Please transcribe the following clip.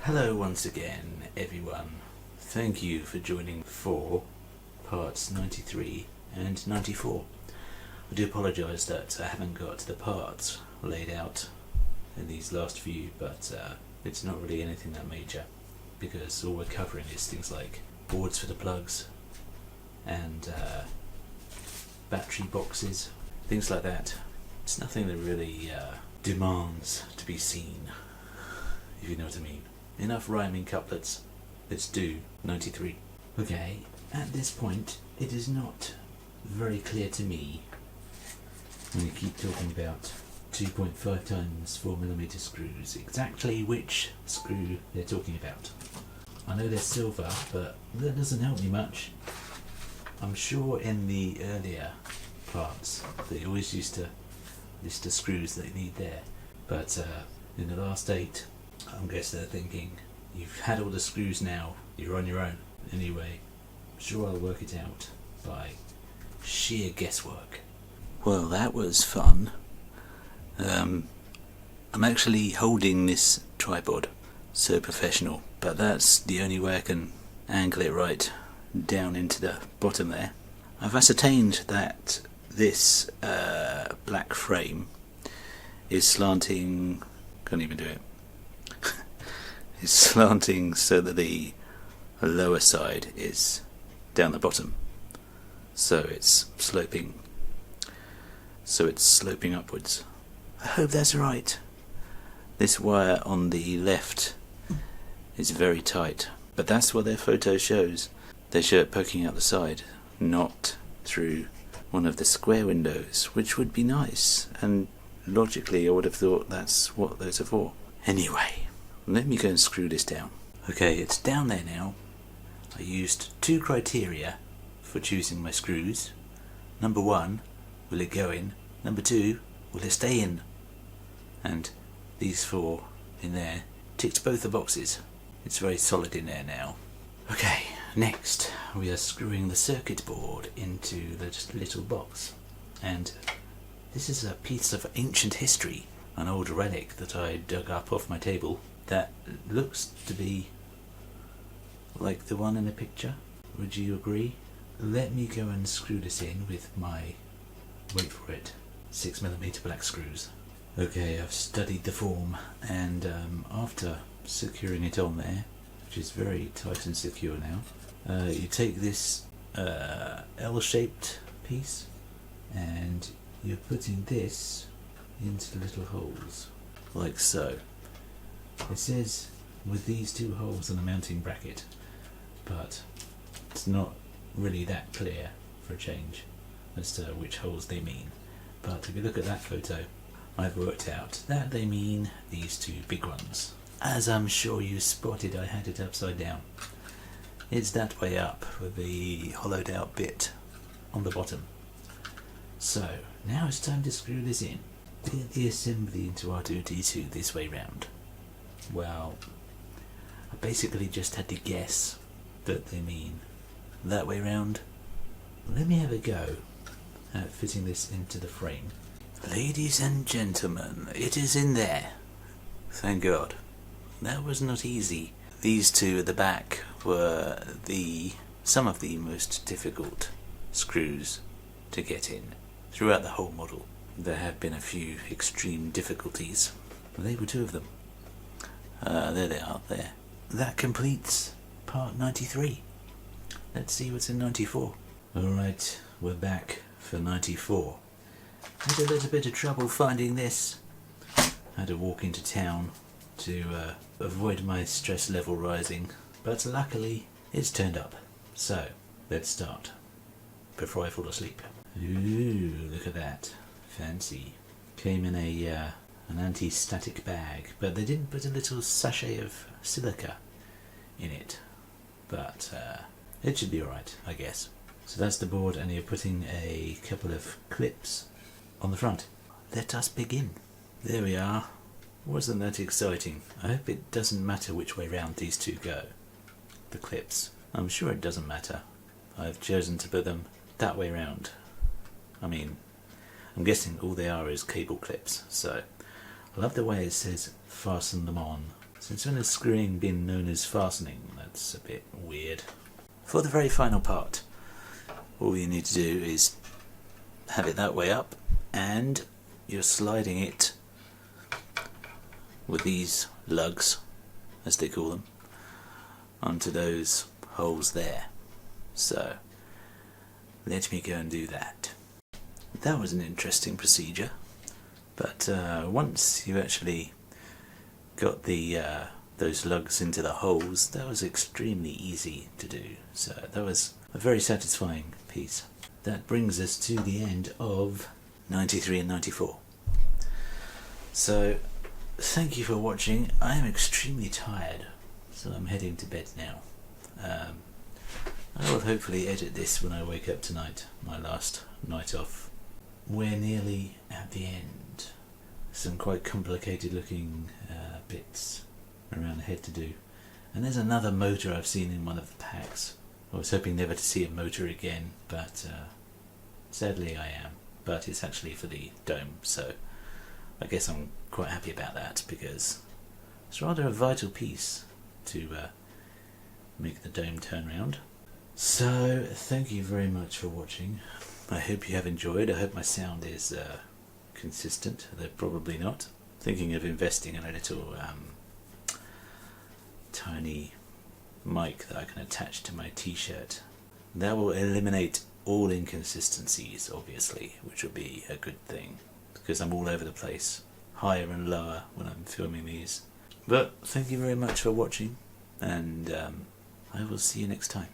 Hello once again, everyone. Thank you for joining for parts 93 and 94. I do apologise that I haven't got the parts laid out in these last few, but it's not really anything that major, because all we're covering is things like boards for the plugs and battery boxes, things like that. It's nothing that really demands to be seen, if you know what I mean. Enough rhyming couplets. Let's do 93. Okay, at this point it is not very clear to me when you keep talking about 2.5 times 4mm screws exactly which screw they're talking about. I know they're silver, but that doesn't help me much. I'm sure in the earlier parts they always used to list the screws that you need there, but in the last 8 I guess they're thinking, you've had all the screws now, you're on your own. Anyway, I'm sure I'll work it out by sheer guesswork. Well, that was fun. I'm actually holding this tripod, so professional, but that's the only way I can angle it right down into the bottom there. I've ascertained that this black frame is slanting, can't even do it. It's slanting so that the lower side is down the bottom, so it's sloping upwards. I hope that's right. This wire on the left is very tight, but that's what their photo shows. They show it poking out the side, not through one of the square windows, which would be nice, and logically I would have thought that's what those are for. Anyway, let me go and screw this down. Okay, it's down there now. I used 2 criteria for choosing my screws. Number 1, will it go in? Number 2, will it stay in? And these 4 in there ticked both the boxes. It's very solid in there now. Okay, next we are screwing the circuit board into the little box. And this is a piece of ancient history, an old relic that I dug up off my table that looks to be like the one in the picture. Would you agree? Let me go and screw this in with my, wait for it, 6mm black screws. Okay, I've studied the form, and after securing it on there, which is very tight and secure now, you take this L-shaped piece and you're putting this into the little holes, like so. It says with these 2 holes in the mounting bracket, but it's not really that clear for a change as to which holes they mean. But if you look at that photo, I've worked out that they mean these 2 big ones. As I'm sure you spotted, I had it upside down. It's that way up with the hollowed out bit on the bottom. So now it's time to screw this in. Get the assembly into R2-D2 this way round. Well, I basically just had to guess that they mean that way round. Let me have a go at fitting this into the frame. Ladies and gentlemen, it is in there. Thank God. That was not easy. These 2 at the back were some of the most difficult screws to get in throughout the whole model. There have been a few extreme difficulties. They were 2 of them. There they are, there. That completes part 93. Let's see what's in 94. Alright, we're back for 94. Had a little bit of trouble finding this. Had to walk into town to avoid my stress level rising, but luckily it's turned up. So, let's start, before I fall asleep. Ooh, look at that. Fancy. Came in an anti-static bag, but they didn't put a little sachet of silica in it. But it should be alright, I guess. So that's the board, and you're putting a couple of clips on the front. Let us begin. There we are. Wasn't that exciting? I hope it doesn't matter which way round these 2 go. The clips. I'm sure it doesn't matter. I've chosen to put them that way round. I mean, I'm guessing all they are is cable clips, so I love the way it says fasten them on, Since when has screwing been known as fastening? That's a bit weird. For the very final part, all you need to do is have it that way up, and you're sliding it with these lugs, as they call them, onto those holes there. So let me go and do that. That was an interesting procedure, but once you actually got the those lugs into the holes, that was extremely easy to do. So that was a very satisfying piece. That brings us to the end of 93 and 94. So thank you for watching. I am extremely tired, so I'm heading to bed now. I will hopefully edit this when I wake up tonight, my last night off. We're nearly at the end. Some quite complicated looking bits around the head to do. And there's another motor I've seen in one of the packs. I was hoping never to see a motor again, but sadly I am. But it's actually for the dome, so I guess I'm quite happy about that, because it's rather a vital piece to make the dome turn round. So thank you very much for watching. I hope you have enjoyed. I hope my sound is consistent, though probably not. Thinking of investing in a little tiny mic that I can attach to my t-shirt. That will eliminate all inconsistencies, obviously, which will be a good thing, because I'm all over the place, higher and lower when I'm filming these. But thank you very much for watching, and I will see you next time.